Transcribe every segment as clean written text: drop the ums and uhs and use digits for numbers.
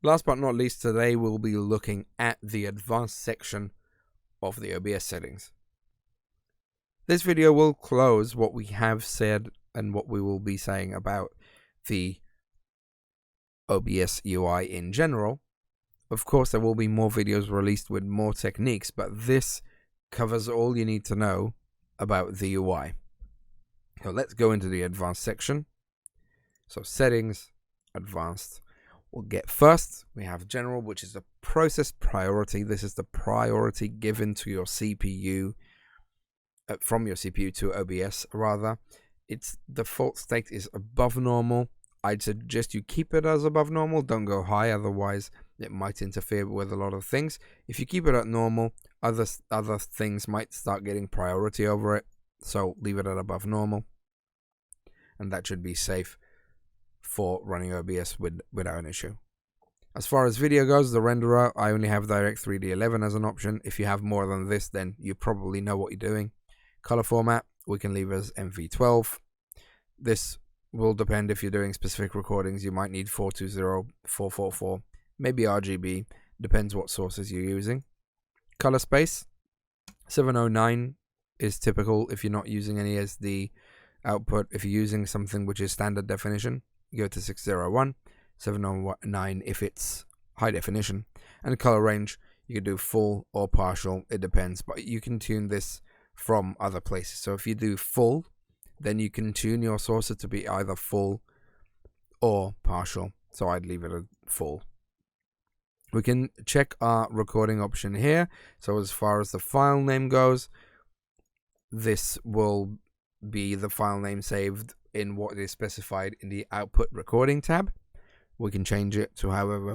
Last but not least, today we'll be looking at the advanced section of the OBS settings. This video will close what we have said and what we will be saying about the OBS UI in general. Of course, there will be more videos released with more techniques, but this covers all you need to know about the UI. So let's go into the advanced section. So settings, advanced. We'll get first, we have general, which is the process priority. This is the priority given to your CPU, from your CPU to OBS rather. Its default state is above normal. I'd suggest you keep it as above normal, don't go high, otherwise it might interfere with a lot of things. If you keep it at normal, other things might start getting priority over it, so leave it at above normal, and that should be safe for running OBS without an issue. As far as video goes, the renderer, I only have Direct3D 11 as an option. If you have more than this, then you probably know what you're doing. Color format, we can leave as MV12. This will depend if you're doing specific recordings. You might need 420, 444, maybe RGB, depends what sources you're using. Color space, 709 is typical if you're not using any SD output. If you're using something which is standard definition, you go to 601, 709 if it's high definition. And color range, you can do full or partial, it depends, but you can tune this from other places. So if you do full, then you can tune your sources to be either full or partial. So I'd leave it at full. We can check our recording option here. So as far as the file name goes, this will be the file name saved in what is specified in the output recording tab. We can change it to however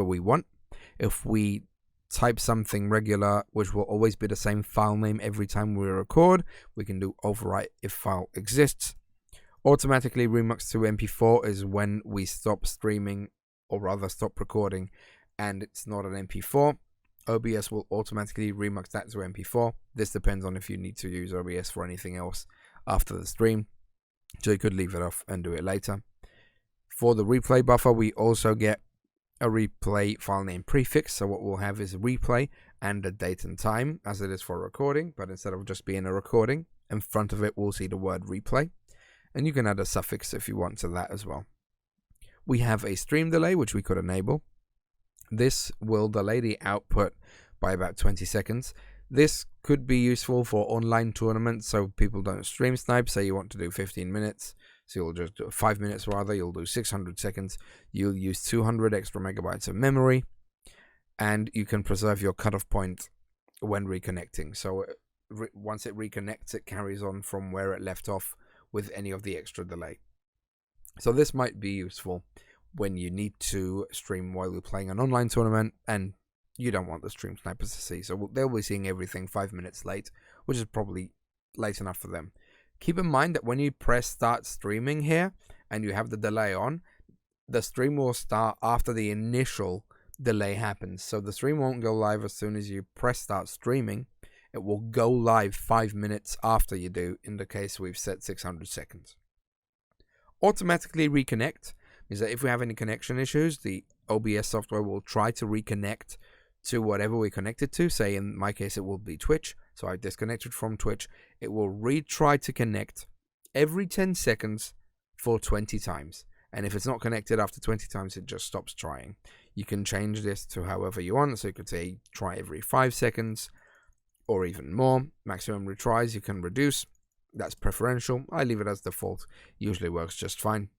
we want. If we type something regular, which will always be the same file name every time we record, we can do overwrite if file exists. Automatically remux to MP4 is when we stop streaming, or rather stop recording, and it's not an MP4. OBS will automatically remux that to MP4. This depends on if you need to use OBS for anything else after the stream, so you could leave it off and do it later. For the replay buffer, we also get a replay file name prefix. So what we'll have is replay and the date and time as it is for recording, but instead of just being a recording, in front of it we'll see the word replay, and you can add a suffix if you want to that as well. We have a stream delay which we could enable. This will delay the output by about 20 seconds. This could be useful for online tournaments, so people don't stream snipe. Say you want to do 15 minutes, so you'll just do 5 minutes rather, you'll do 600 seconds. You'll use 200 extra megabytes of memory, and you can preserve your cutoff point when reconnecting. So once it reconnects, it carries on from where it left off with any of the extra delay. So this might be useful when you need to stream while you're playing an online tournament and you don't want the stream snipers to see. So they'll be seeing everything 5 minutes late, which is probably late enough for them. Keep in mind that when you press start streaming here and you have the delay on, the stream will start after the initial delay happens. So the stream won't go live as soon as you press start streaming. It will go live 5 minutes after you do, in the case we've set 600 seconds. Automatically reconnect means that if we have any connection issues, the OBS software will try to reconnect to whatever we connected to. Say in my case it will be Twitch, so I disconnected from Twitch. It will retry to connect every 10 seconds for 20 times, and if it's not connected after 20 times, it just stops trying. You can change this to however you want, so you could say try every 5 seconds or even more. Maximum retries you can reduce, that's preferential. I leave it as default, usually works just fine.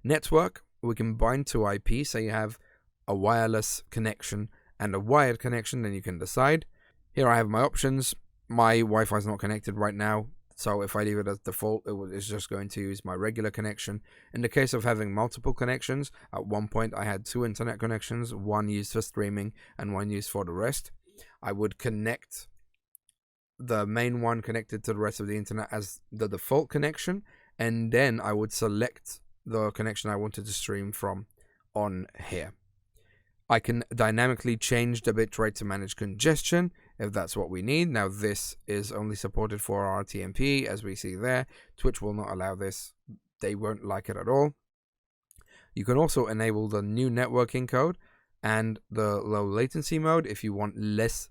Network, we can bind to IP, so you have a wireless connection and a wired connection, then you can decide. Here I have my options. My Wi-Fi is not connected right now, so if I leave it as default, it's just going to use my regular connection. In the case of having multiple connections, at one point I had 2 internet connections, one used for streaming and one used for the rest. I would connect the main one connected to the rest of the internet as the default connection, and then I would select the connection I wanted to stream from on here. I can dynamically change the bitrate to manage congestion if that's what we need. Now this is only supported for RTMP, as we see there. Twitch will not allow this. They won't like it at all. You can also enable the new networking code and the low latency mode if you want less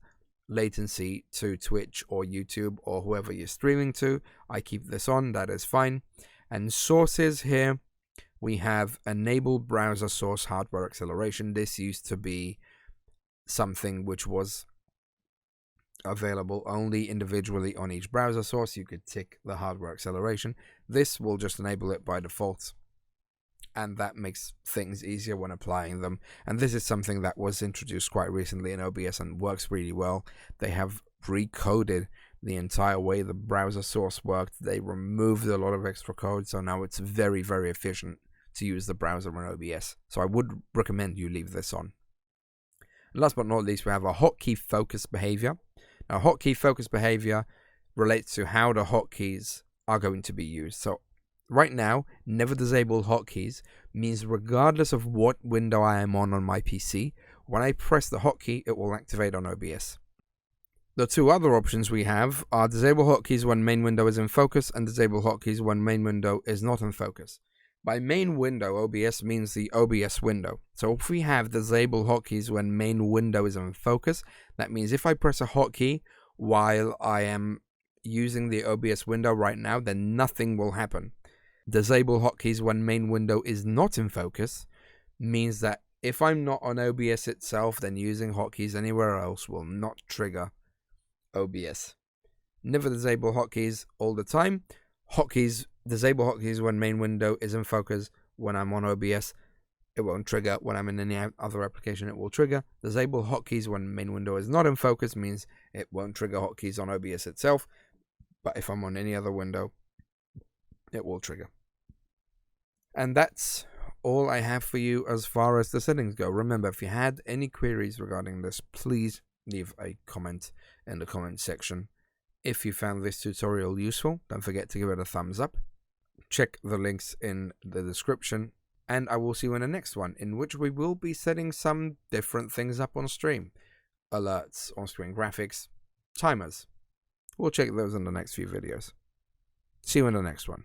latency to Twitch or YouTube or whoever you're streaming to. I keep this on, that is fine. And sources here, we have enabled browser source hardware acceleration. This used to be something which was available only individually on each browser source. You could tick the hardware acceleration. This will just enable it by default, and that makes things easier when applying them. And this is something that was introduced quite recently in OBS and works really well. They have recoded the entire way the browser source worked. They removed a lot of extra code, so now it's very, very efficient to use the browser on OBS. So I would recommend you leave this on. And last but not least, we have a hotkey focus behavior. Now, hotkey focus behavior relates to how the hotkeys are going to be used. So right now, never disable hotkeys means regardless of what window I am on my PC, when I press the hotkey, it will activate on OBS. The two other options we have are disable hotkeys when main window is in focus and disable hotkeys when main window is not in focus. By main window, OBS means the OBS window. So if we have disable hotkeys when main window is in focus, that means if I press a hotkey while I am using the OBS window right now, then nothing will happen. Disable hotkeys when main window is not in focus means that if I'm not on OBS itself, then using hotkeys anywhere else will not trigger OBS. Never disable hotkeys all the time. Disable hotkeys when main window is in focus. When I'm on OBS, it won't trigger. When I'm in any other application, it will trigger. Disable hotkeys when main window is not in focus means it won't trigger hotkeys on OBS itself. But if I'm on any other window, it will trigger. And that's all I have for you as far as the settings go. Remember, if you had any queries regarding this, please leave a comment in the comment section. If you found this tutorial useful, don't forget to give it a thumbs up. Check the links in the description, and I will see you in the next one, in which we will be setting some different things up on stream. Alerts, on-screen graphics, timers. We'll check those in the next few videos. See you in the next one.